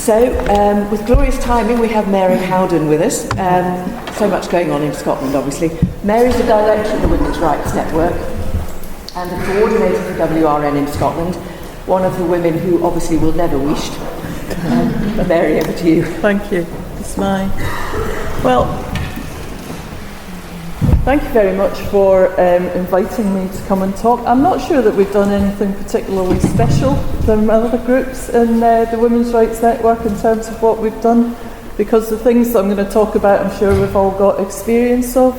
With glorious timing, we have Mary Howden with us. So much going on in Scotland, obviously. Mary's the director of the Women's Rights Network and the coordinator for WRN in Scotland, one of the women who obviously will never wished. Mary, over to you. Thank you. It's mine. Well, thank you very much for inviting me to come and talk. I'm not sure that we've done anything particularly special than other groups in the Women's Rights Network in terms of what we've done, because the things that I'm going to talk about, I'm sure we've all got experience of.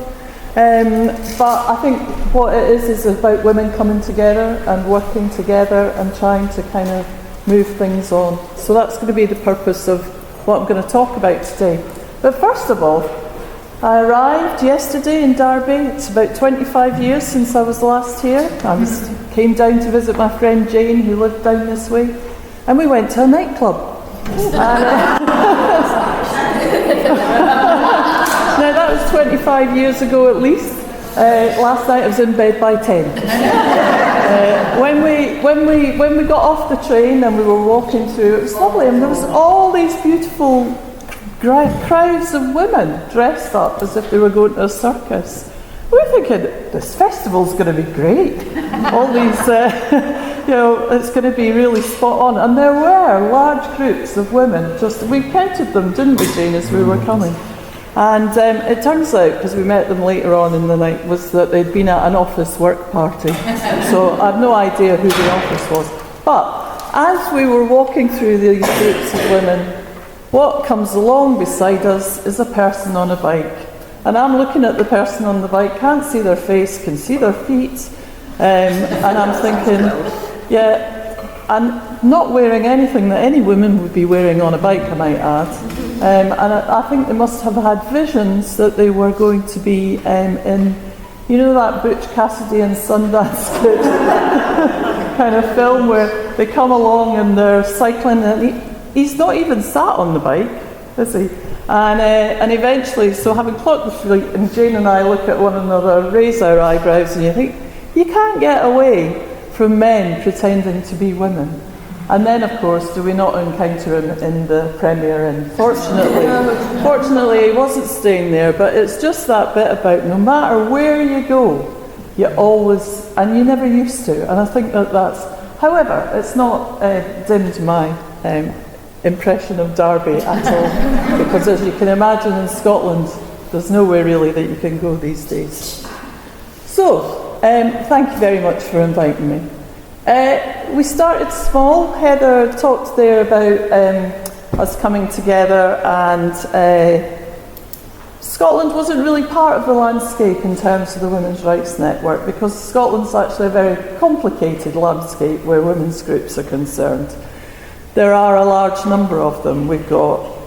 But I think what it is about women coming together and working together and trying to kind of move things on. So that's going to be the purpose of what I'm going to talk about today. But first of all, I arrived yesterday in Derby. It's about 25 years since I was last here. Came down to visit my friend Jane, who lived down this way, and we went to a nightclub. Now that was 25 years ago at least. Last night I was in bed by 10. When we got off the train and we were walking through, it was lovely, and there was all these beautiful crowds of women dressed up as if they were going to a circus. We were thinking, this festival's going to be great. All these, it's going to be really spot on. And there were large groups of women. We counted them, didn't we, Jane, as we were coming? And it turns out, because we met them later on in the night, was that they'd been at an office work party. So I have no idea who the office was. But as we were walking through these groups of women, what comes along beside us is a person on a bike. And I'm looking at the person on the bike, can't see their face, can see their feet. And I'm thinking, and not wearing anything that any woman would be wearing on a bike, I might add. And I think they must have had visions that they were going to be in, you know, that Butch Cassidy and Sundance kind of film where they come along and they're cycling, and he's not even sat on the bike, is he? And eventually, so having clocked the fleet, and Jane and I look at one another, raise our eyebrows, and you think, you can't get away from men pretending to be women. And then, of course, do we not encounter him in the premiere? And fortunately, he wasn't staying there, but it's just that bit about no matter where you go, you always, and you never used to. And I think that's, however, it's not dimmed my impression of Derby at all, because as you can imagine in Scotland, there's nowhere really that you can go these days. So, thank you very much for inviting me. We started small. Heather talked there about us coming together, and Scotland wasn't really part of the landscape in terms of the Women's Rights Network, because Scotland's actually a very complicated landscape where women's groups are concerned. There are a large number of them. We've got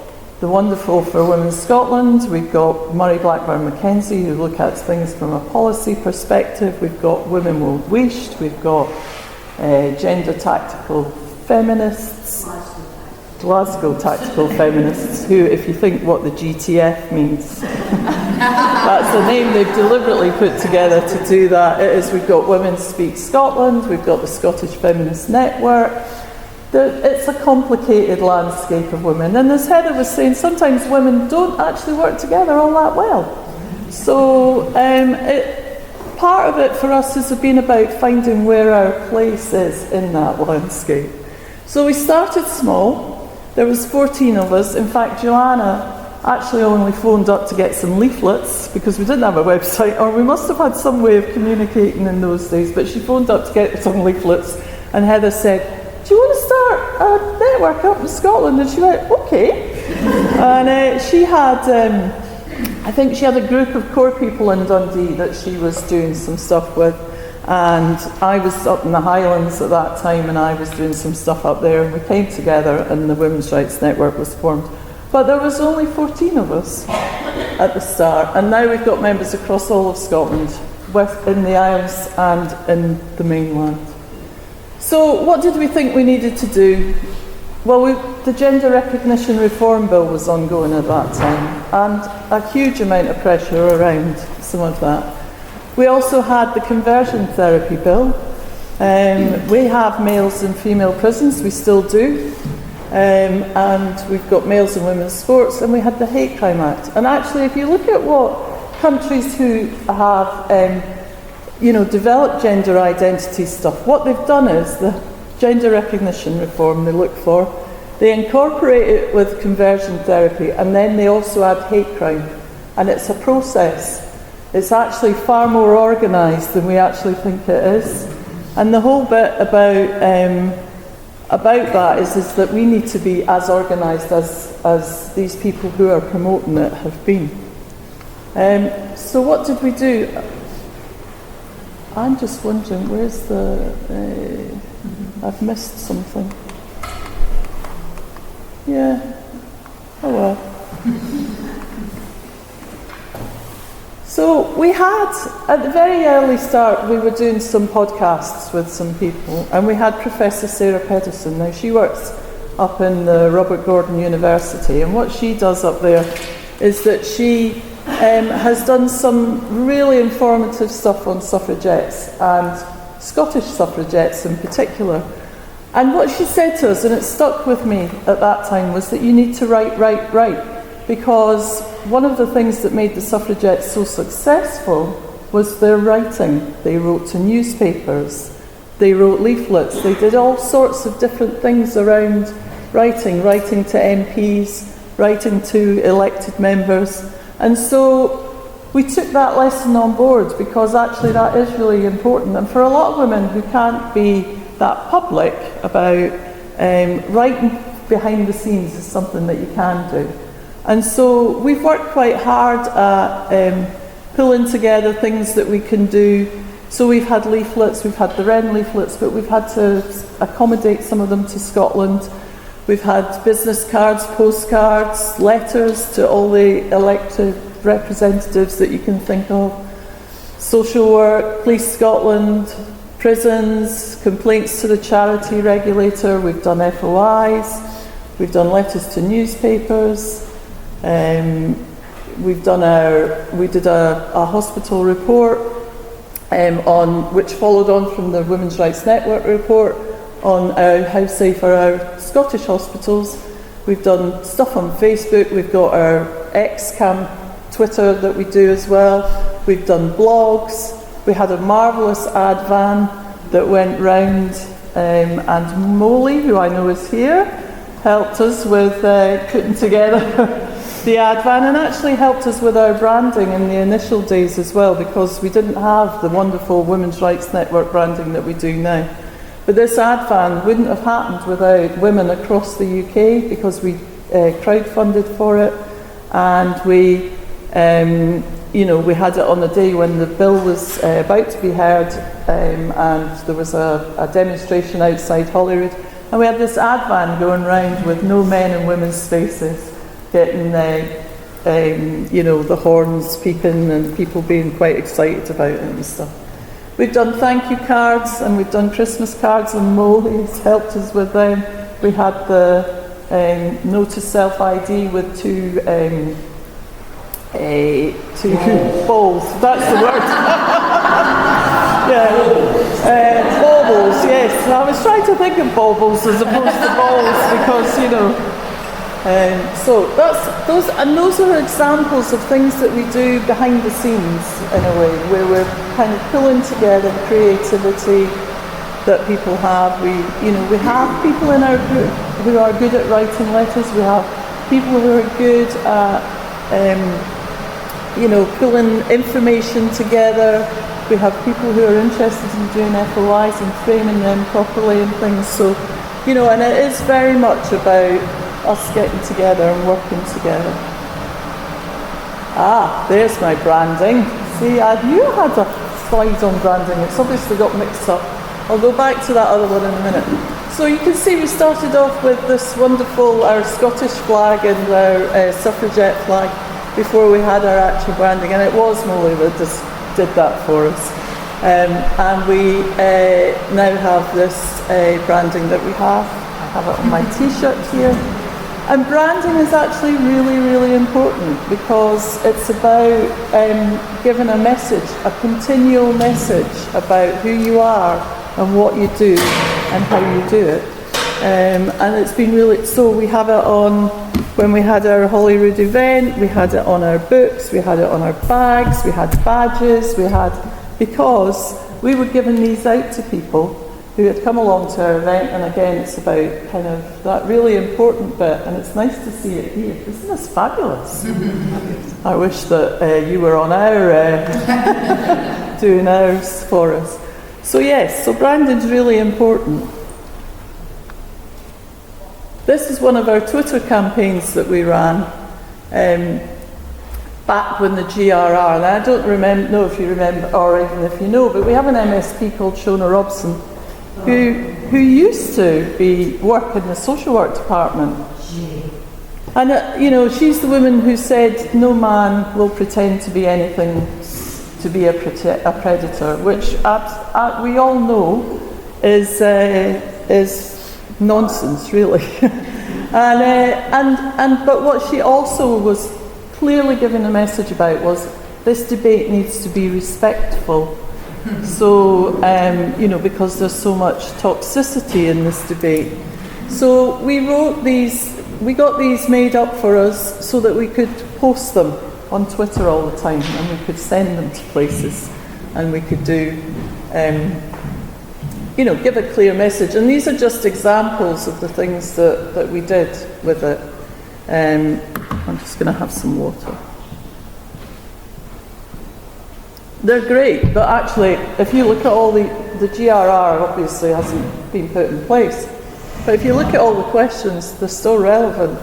the wonderful For Women Scotland, we've got Murray Blackburn Mackenzie, who look at things from a policy perspective, we've got Women Won't Wished, we've got Gender Tactical Feminists, Glasgow Tactical Feminists, who, if you think what the GTF means, that's the name they've deliberately put together to do that. We've got Women Speak Scotland, we've got the Scottish Feminist Network. It's a complicated landscape of women, and as Heather was saying, sometimes women don't actually work together all that well. So part of it for us has been about finding where our place is in that landscape. So we started small. There was 14 of us. In fact, Joanna actually only phoned up to get some leaflets, because we didn't have a website, or we must have had some way of communicating in those days, but she phoned up to get some leaflets, and Heather said, do you want to start a network up in Scotland? And she went, okay. And she had, I think she had a group of core people in Dundee that she was doing some stuff with, and I was up in the Highlands at that time, and I was doing some stuff up there, and we came together and the Women's Rights Network was formed. But there was only 14 of us at the start, and now we've got members across all of Scotland, in the Isles and in the mainland. So what did we think we needed to do? Well, the Gender Recognition Reform Bill was ongoing at that time, and a huge amount of pressure around some of that. We also had the Conversion Therapy Bill. We have males in female prisons, we still do. and we've got males and women's sports, and we had the Hate Crime Act. And actually, if you look at what countries who have developed gender identity stuff, what they've done is the gender recognition reform they look for, they incorporate it with conversion therapy, and then they also add hate crime. And it's a process. It's actually far more organised than we actually think it is. And the whole bit about that is that we need to be as organised as these people who are promoting it have been. So what did we do? I'm just wondering, where's the... I've missed something. Yeah. Oh well. So we had, at the very early start, we were doing some podcasts with some people, and we had Professor Sarah Pedersen. Now, she works up in the Robert Gordon University, and what she does up there is that she has done some really informative stuff on suffragettes, and Scottish suffragettes in particular. And what she said to us, and it stuck with me at that time, was that you need to write. Because one of the things that made the suffragettes so successful was their writing. They wrote to newspapers, they wrote leaflets, they did all sorts of different things around writing to MPs, writing to elected members. And so we took that lesson on board, because actually that is really important. And for a lot of women who can't be that public about writing behind the scenes is something that you can do. And so we've worked quite hard at pulling together things that we can do. So we've had leaflets, we've had the WRN leaflets, but we've had to accommodate some of them to Scotland. We've had business cards, postcards, letters to all the elected representatives that you can think of. Social work, Police Scotland, prisons, complaints to the charity regulator. We've done FOIs, we've done letters to newspapers. We did a hospital report which followed on from the Women's Rights Network report on how safe are our Scottish hospitals. We've done stuff on Facebook. We've got our Xcam Twitter that we do as well. We've done blogs. We had a marvellous ad van that went round, and Molly, who I know is here, helped us with putting together the ad van, and actually helped us with our branding in the initial days as well, because we didn't have the wonderful Women's Rights Network branding that we do now. But this ad van wouldn't have happened without women across the UK, because we crowdfunded for it, and we had it on the day when the bill was about to be heard, and there was a demonstration outside Holyrood, and we had this ad van going round with no men and women's spaces, getting the horns peeping and people being quite excited about it and stuff. We've done thank you cards, and we've done Christmas cards, and Molly's helped us with them. We had the notice self-ID with two balls. That's the word. Baubles, yes. I was trying to think of baubles as opposed to balls, because, so those are examples of things that we do behind the scenes, in a way, where we're kind of pulling together creativity that people have. We have people in our group who are good at writing letters. We have people who are good at pulling information together. We have people who are interested in doing FOIs and framing them properly and things. So, and it is very much about us getting together and working together. There's my branding. See, I knew I had a slide on branding. It's obviously got mixed up. I'll go back to that other one in a minute. So you can see we started off with this wonderful, our Scottish flag and our suffragette flag before we had our actual branding, and it was Molly that just did that for us. And we now have this branding that we have. I have it on my t-shirt here. And branding is actually really, really important, because it's about giving a message, a continual message about who you are and what you do and how you do it. And it's been really, so we have it on, when we had our Holyrood event, we had it on our books, we had it on our bags, we had badges, because we were giving these out to people who had come along to our event, and again, it's about kind of that really important bit, and it's nice to see it here. Isn't this fabulous? I wish that you were on our, doing ours for us. So yes, so branding's really important. This is one of our Twitter campaigns that we ran back when the GRR, and I don't know if you remember, or even if you know, but we have an MSP called Shona Robson, who used to work in the social work department. And she's the woman who said no man will pretend to be anything to be a predator, which we all know is nonsense, really. But what she also was clearly giving a message about was this debate needs to be respectful. So, because there's so much toxicity in this debate. So we got these made up for us so that we could post them on Twitter all the time, and we could send them to places, and we could do, give a clear message. And these are just examples of the things that we did with it. I'm just going to have some water. They're great, but actually, if you look at all the GRR obviously hasn't been put in place. But if you look at all the questions, they're still relevant.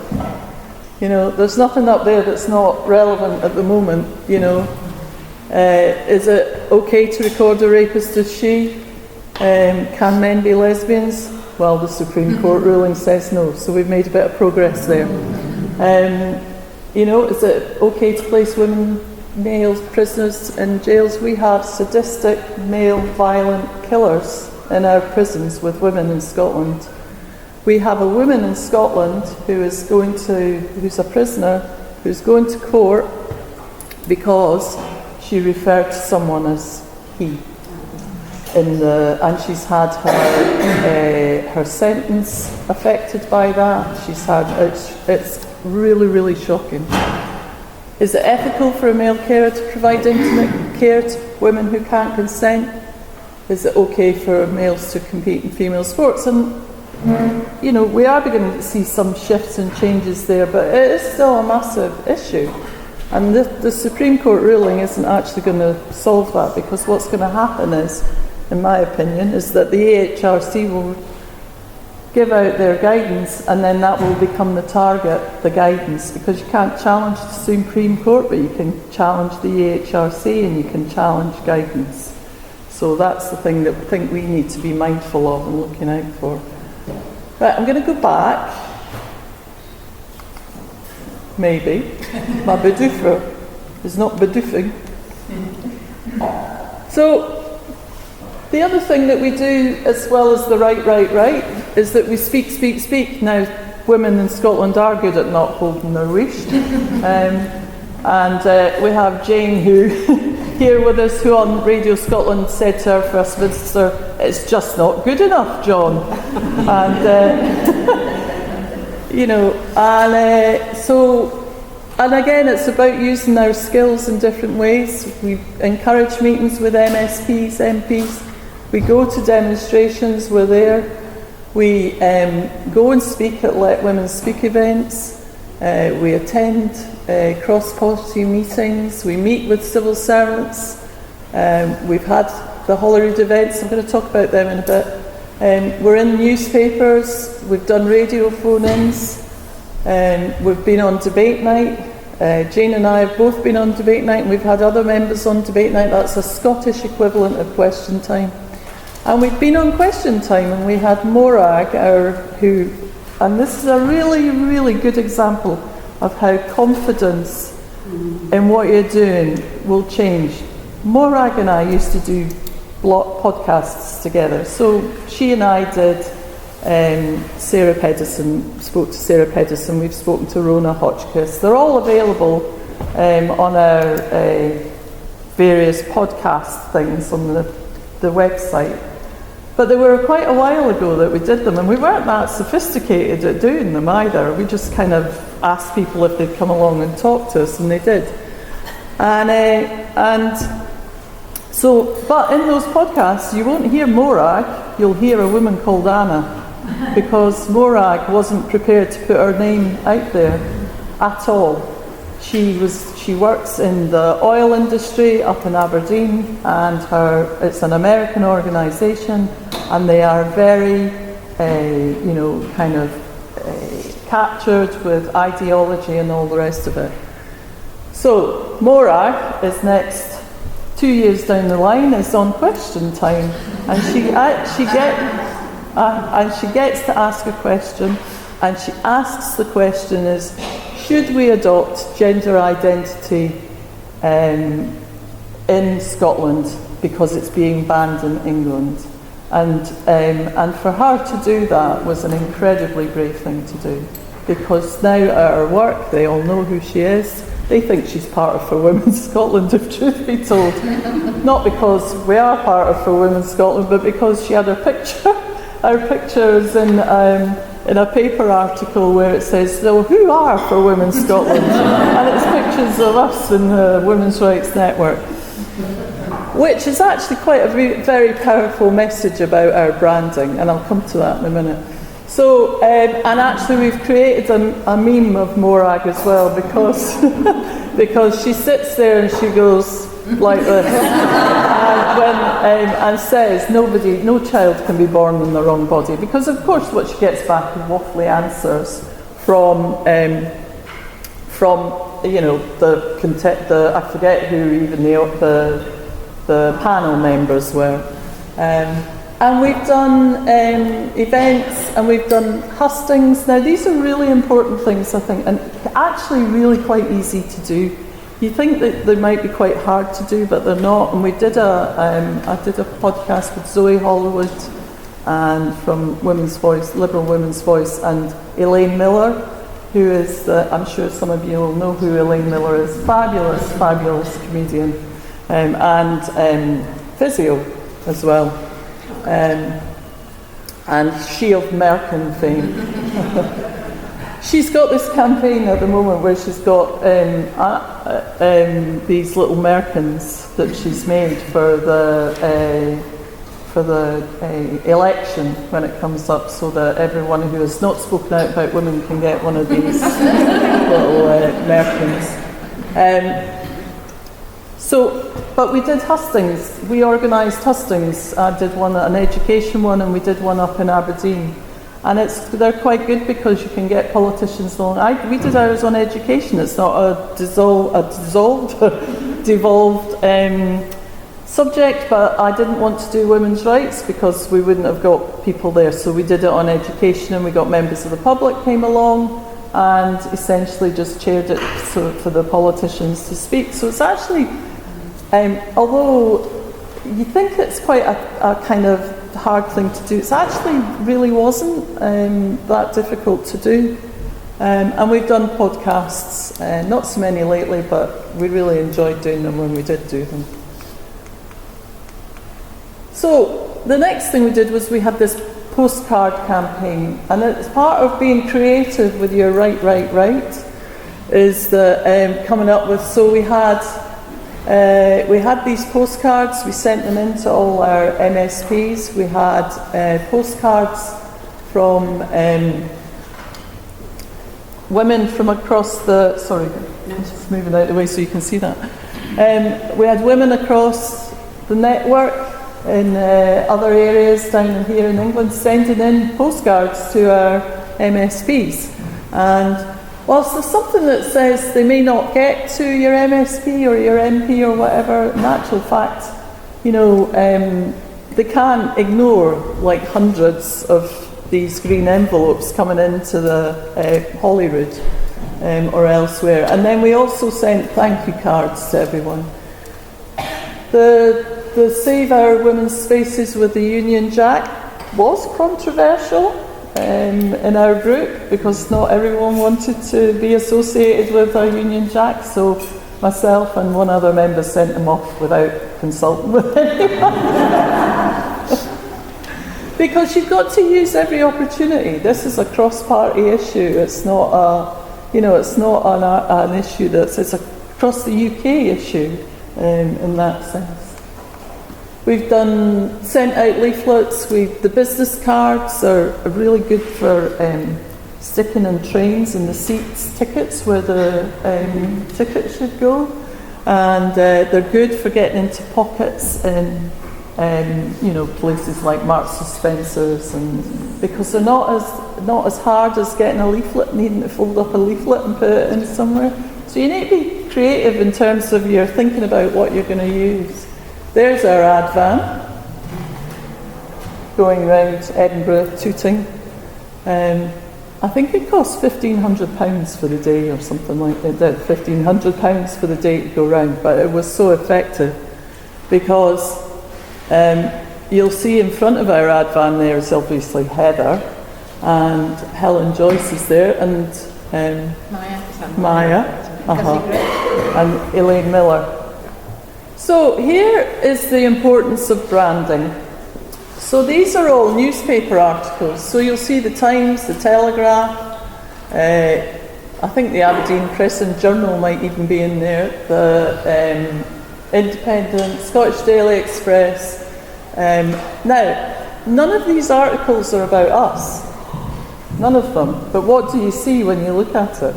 There's nothing up there that's not relevant at the moment. Is it okay to record a rapist as she? Can men be lesbians? Well, the Supreme Court ruling says no, so we've made a bit of progress there. Is it okay to place male prisoners in jails? We have sadistic male violent killers in our prisons with women in Scotland. We have a woman in Scotland who's a prisoner, who's going to court because she referred to someone as he. And she's had her sentence affected by that. It's really, really shocking. Is it ethical for a male carer to provide intimate care to women who can't consent? Is it okay for males to compete in female sports? And we are beginning to see some shifts and changes there, but it is still a massive issue. And the Supreme Court ruling isn't actually going to solve that, because what's going to happen is, in my opinion, is that the AHRC will give out their guidance, and then that will become the target, the guidance, because you can't challenge the Supreme Court, but you can challenge the AHRC and you can challenge guidance. So that's the thing that I think we need to be mindful of and looking out for. Right, I'm going to go back. Maybe. My bedoofer is not bedoofing. So, the other thing that we do, as well as the right, is that we speak. Now, women in Scotland are good at not holding their wish. And we have Jane, who here with us, who on Radio Scotland said to our First Minister, "It's just not good enough, John." And again, it's about using our skills in different ways. We encourage meetings with MSPs, MPs. We go to demonstrations, we're there. We go and speak at Let Women Speak events. We attend cross-party meetings. We meet with civil servants. We've had the Holyrood events. I'm going to talk about them in a bit. We're in newspapers. We've done radio phone-ins. We've been on debate night. Jane and I have both been on debate night, and we've had other members on debate night. That's a Scottish equivalent of Question Time. And we've been on Question Time, and we had Morag, and this is a really, really good example of how confidence in what you're doing will change. Morag and I used to do podcasts together. So she and I did Sarah Pedersen, spoke to Sarah Pedersen, we've spoken to Rona Hotchkiss. They're all available on our various podcast things on the website. But they were quite a while ago that we did them, and we weren't that sophisticated at doing them either. We just kind of asked people if they'd come along and talk to us, and they did. But in those podcasts, you won't hear Morag, you'll hear a woman called Anna, because Morag wasn't prepared to put her name out there at all. She works in the oil industry up in Aberdeen, and it's an American organisation, and they are very, captured with ideology and all the rest of it. So Morag is next. 2 years down the line is on question time, and she gets to ask a question, and she asks the question is, should we adopt gender identity in Scotland because it's being banned in England? And for her to do that was an incredibly brave thing to do, because now at her work they all know who she is. They think she's part of For Women Scotland, if truth be told. Not because we are part of For Women Scotland, but because she had her picture. Our picture is in a paper article where it says, so who are For Women Scotland? And it's pictures of us in the Women's Rights Network, which is actually quite a very powerful message about our branding, and I'll come to that in a minute. So, and actually we've created a meme of Morag as well, because because she sits there and she goes like this, and says no child can be born in the wrong body, because of course what she gets back are waffly answers from the I forget who even the panel members were. And we've done events, and we've done hustings. Now these are really important things, I think, and actually really quite easy to do. You think that they might be quite hard to do, but they're not. And we did I did a podcast with Zoe Hollywood, and from Women's Voice, Liberal Women's Voice, and Elaine Miller, who is, I'm sure some of you will know who Elaine Miller is, fabulous comedian, and physio as well. And she of Merkin fame. She's got this campaign at the moment where she's got these little merkins that she's made for the election when it comes up, so that everyone who has not spoken out about women can get one of these little merkins. But we did hustings. We organised hustings. I did one, an education one, and we did one up in Aberdeen. And they're quite good because you can get politicians along. We did ours on education. It's not a devolved subject, but I didn't want to do women's rights because we wouldn't have got people there. So we did it on education, and we got members of the public came along and essentially just chaired it for the politicians to speak. So it's actually, although you think it's quite a kind of hard thing to do, it's actually really wasn't that difficult to do. And we've done podcasts, not so many lately, but we really enjoyed doing them when we did do them. So the next thing we did was we had this postcard campaign, and it's part of being creative with your right, is the coming up with, so we had these postcards, we sent them into all our MSPs. We had postcards from women from across the, I'm just moving out of the way so you can see that. We had women across the network in other areas down in here in England sending in postcards to our MSPs. And whilst there's something that says they may not get to your MSP or your MP or whatever, in actual fact, they can't ignore like hundreds of these green envelopes coming into the Holyrood or elsewhere. And then we also sent thank you cards to everyone. The Save Our Women's Spaces with the Union Jack was controversial in our group because not everyone wanted to be associated with our Union Jack, so myself and one other member sent them off without consulting with anyone. Because you've got to use every opportunity. This is a cross-party issue. It's not it's not an issue it's a across the UK issue in that sense. We've sent out leaflets. The business cards are really good for sticking in trains in the seats, tickets where the tickets should go, and they're good for getting into pockets in places like Marks and Spencer's, and because they're not as hard as getting a leaflet, needing to fold up a leaflet and put it in somewhere. So you need to be creative in terms of your thinking about what you're going to use. There's our ad van going round Edinburgh, Tooting. I think it costs £1,500 for the day or something like that. £1,500 for the day to go round, but it was so effective because you'll see in front of our ad van there is obviously Heather, and Helen Joyce is there, and Maya, and Elaine Miller. So here is the importance of branding. So these are all newspaper articles. So you'll see the Times, the Telegraph, I think the Aberdeen Press and Journal might even be in there, the Independent, Scottish Daily Express. Now, none of these articles are about us. None of them. But what do you see when you look at it?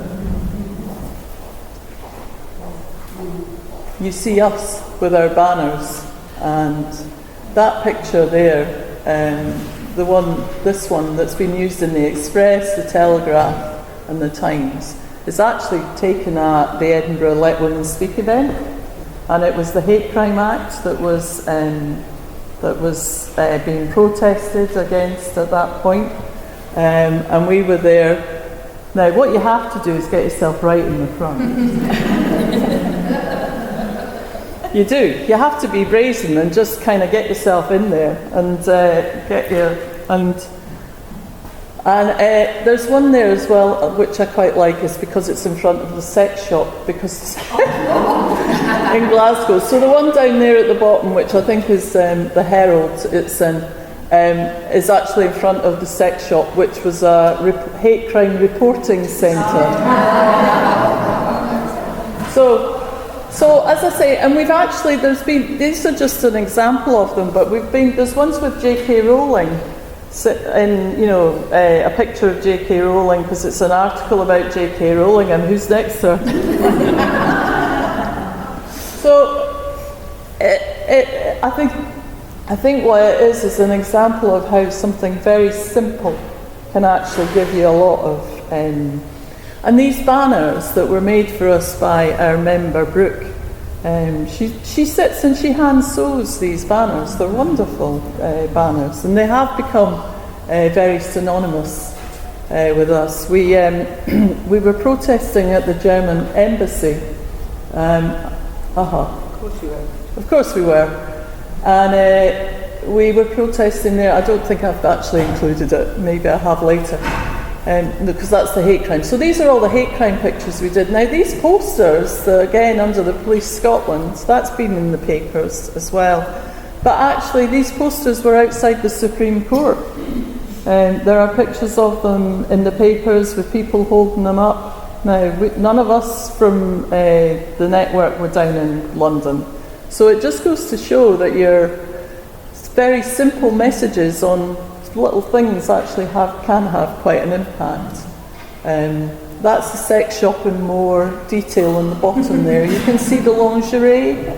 You see us with our banners, and that picture there, this one that's been used in the Express, the Telegraph and the Times, is actually taken at the Edinburgh Let Women Speak event, and it was the Hate Crime Act that was being protested against at that point, and we were there. Now what you have to do is get yourself right in the front. You do. You have to be brazen and just kind of get yourself in there and there's one there as well, which I quite like, is because it's in front of the sex shop, because in Glasgow. So the one down there at the bottom, which I think is the Herald, it's is actually in front of the sex shop, which was a hate crime reporting centre. So as I say, and we've actually, these are just an example of them, but there's ones with J.K. Rowling, a picture of J.K. Rowling, because it's an article about J.K. Rowling, and who's next to her? So, I think what it is an example of how something very simple can actually give you a lot of. And these banners that were made for us by our member Brooke, she sits and she hand sews these banners. They're wonderful banners, and they have become very synonymous with us. We were protesting at the German embassy. Of course you were. Of course we were. And we were protesting there. I don't think I've actually included it. Maybe I have later. Because that's the hate crime. So these are all the hate crime pictures we did. Now these posters, again under the Police Scotland, that's been in the papers as well. But actually these posters were outside the Supreme Court. There are pictures of them in the papers with people holding them up. Now none of us from the network were down in London. So it just goes to show that your very simple messages on little things actually can have quite an impact. That's the sex shop in more detail on the bottom there. You can see the lingerie.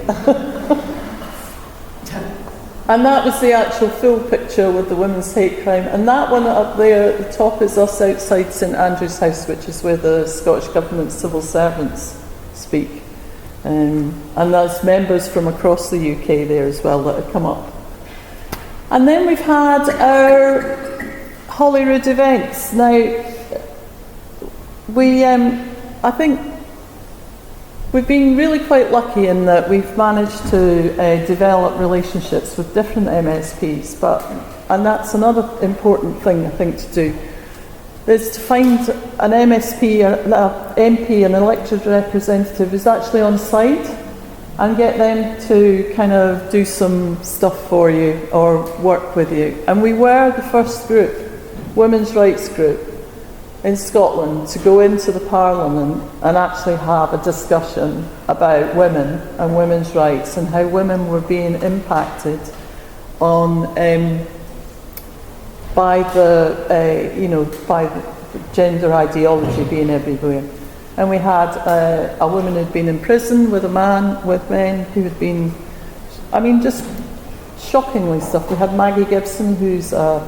And that was the actual full picture with the women's hate crime. And that one up there at the top is us outside St Andrew's House, which is where the Scottish Government civil servants speak. And there's members from across the UK there as well that have come up. And then we've had our Holyrood events. Now, I think we've been really quite lucky in that we've managed to develop relationships with different MSPs, and that's another important thing I think to do, is to find an MSP, an MP, an elected representative who's actually on site and get them to kind of do some stuff for you or work with you. And we were the first group, women's rights group, in Scotland to go into the Parliament and actually have a discussion about women and women's rights and how women were being impacted on by the gender ideology being everywhere. And we had a woman who'd been in prison with men who had been, just shockingly stuff. We had Maggie Gibson, who's a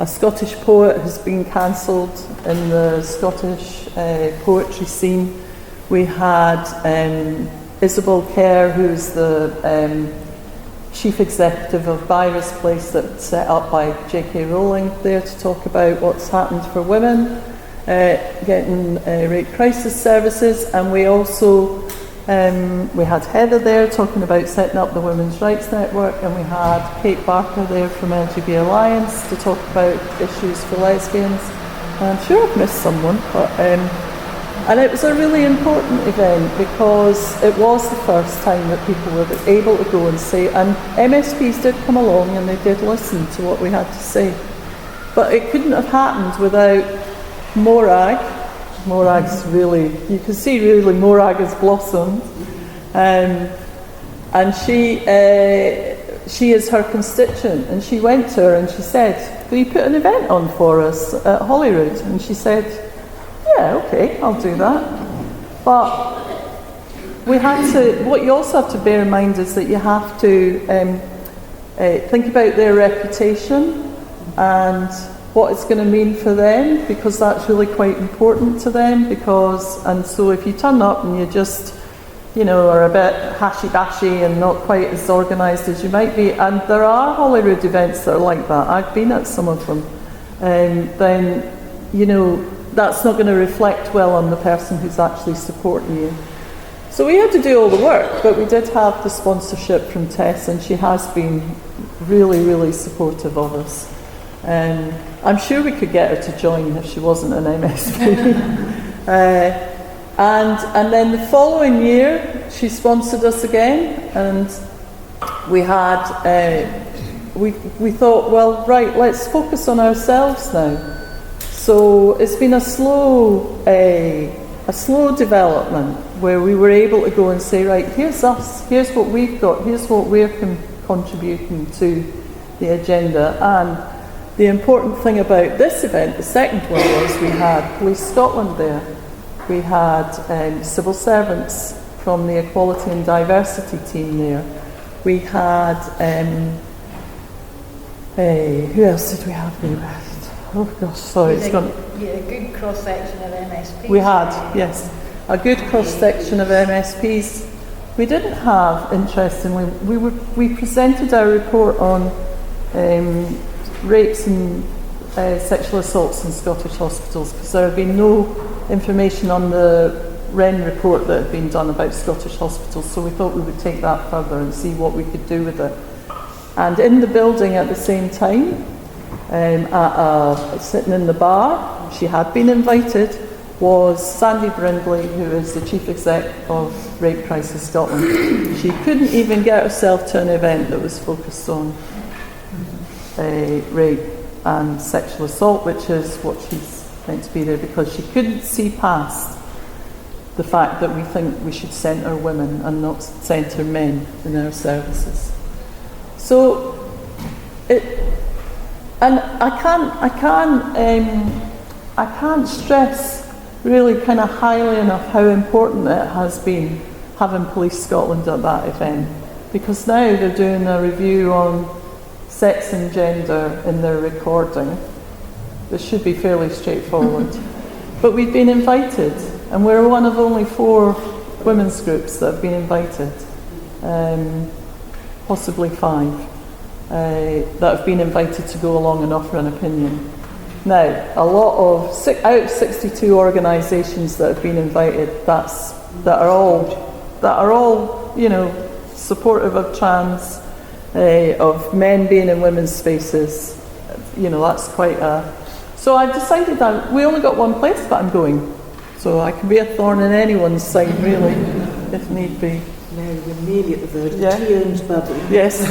Scottish poet, who's been cancelled in the Scottish poetry scene. We had Isabel Kerr, who's the chief executive of Byra's Place, that's set up by J.K. Rowling, there to talk about what's happened for women, getting rape crisis services. And we also we had Heather there talking about setting up the Women's Rights Network, and we had Kate Barker there from LGBT Alliance to talk about issues for lesbians. And I'm sure I've missed someone, but and it was a really important event because it was the first time that people were able to go and say, and MSPs did come along and they did listen to what we had to say. But it couldn't have happened without Morag. Morag's really, you can see really Morag has blossomed. And she is her constituent, and she went to her and she said, will you put an event on for us at Holyrood? And she said, yeah, okay, I'll do that. But we had to, what you also have to bear in mind is that you have to think about their reputation and what it's going to mean for them, because that's really quite important to them. And so if you turn up and you just, are a bit hashy-bashy and not quite as organised as you might be, and there are Holyrood events that are like that, I've been at some of them, then, that's not going to reflect well on the person who's actually supporting you. So we had to do all the work, but we did have the sponsorship from Tess, and she has been really, really supportive of us. I'm sure we could get her to join if she wasn't an MSP. And then the following year, she sponsored us again, and we had, we thought, well, right, let's focus on ourselves now. So it's been a slow development where we were able to go and say, right, here's us, here's what we've got, here's what we're contributing to the agenda. And the important thing about this event, the second one, was we had Police Scotland there. We had civil servants from the Equality and Diversity team there. We had, who else did we have there? Oh gosh, sorry, it's gone. Yeah, a good cross-section of MSPs. We had, yes, a good cross-section of MSPs. We didn't have, interestingly, we presented our report on rapes and sexual assaults in Scottish hospitals, because there had been no information on the WRN report that had been done about Scottish hospitals, so we thought we would take that further and see what we could do with it. And in the building at the same time, sitting in the bar, she had been invited, was Sandy Brindley, who is the chief exec of Rape Crisis Scotland. She couldn't even get herself to an event that was focused on rape and sexual assault, which is what she's meant to be there, because she couldn't see past the fact that we think we should centre women and not centre men in our services. So and I can't stress really kind of highly enough how important it has been having Police Scotland at that event, because now they're doing a review on sex and gender in their recording. This should be fairly straightforward. But we've been invited, and we're one of only 4 women's groups that have been invited, possibly 5. That have been invited to go along and offer an opinion. Now, a lot of, out of 62 organisations that have been invited, that are all, supportive of trans, of men being in women's spaces, that's quite a. So I decided that we only got one place, but I'm going, so I can be a thorn in anyone's side, really, if need be. Mary, we're nearly at the verge. Yeah. The tea urn's bubbling. Yes.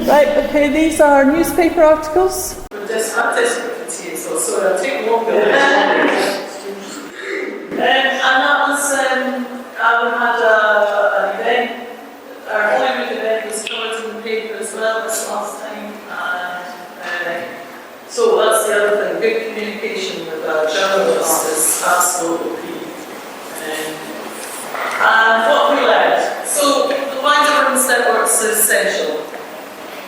Right, okay, these are newspaper articles. We're just desperate for tea, so sorry, I'll take longer. And that was, we had an event, our Hollywood event was covered in the paper as well this last time, and so that's the other thing, good communication with a journalist is absolutely key. And what we learned, so the wider women's network is essential.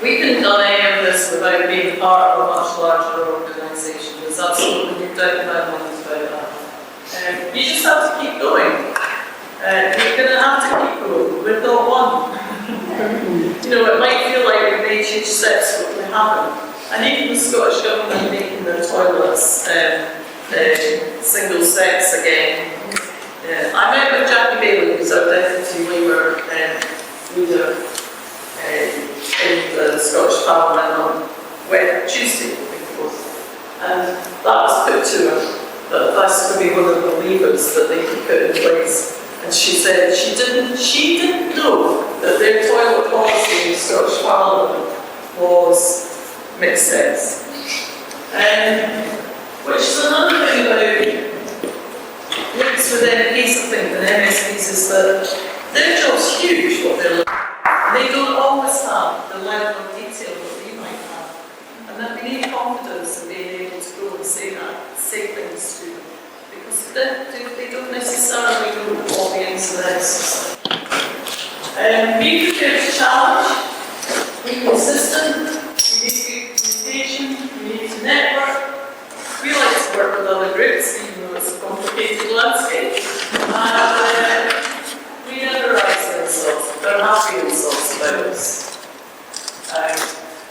We couldn't have done any of this without being part of a much larger organisation. There's absolutely no doubt in my mind about that. You just have to keep going. You're going to have to keep going. We're not one. You know, it might feel like we've made huge steps, but we haven't. And even the Scottish Government making their toilets single sex again. I met with Jackie Bailey, who's our Deputy Labour leader in the Scottish Parliament on Tuesday, I think it was. And that was put to her, that that's going to be one of the levers that they could put in place. And she said she didn't know that their toilet policy in the Scottish Parliament was mixed sex. Which is another thing about links with MPs, I think, and MSPs, is that their job's huge, what they're looking at. They don't always have the level of detail that we might have. And that we need confidence in being able to go and say things to them. Because they don't necessarily know all the ins and outs. Be prepared to challenge, be consistent, you need good communication, you need to network. We like to work with other groups, even though it's a complicated landscape. And we never rise to insults. There have been insults about us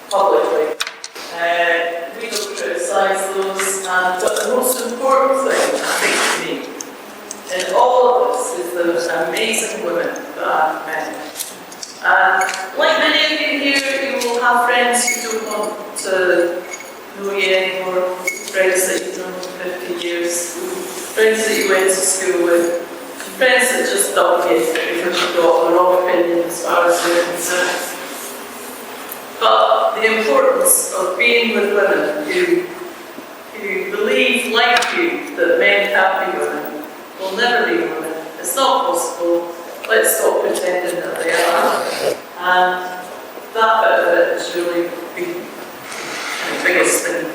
publicly. We don't criticise those, but the most important thing, I think, to me, in all of this is those amazing women that I've met. Like many of you here, you will have friends who don't want to know you anymore, friends that you've known for 50 years, friends that you went to school with, friends that just dump you because you've got the wrong opinion as far as they're concerned. But the importance of being with women who believe, like you, that men can't be women, will never be women. It's not possible. Let's stop pretending that they are. And that bit of it has really been the biggest thing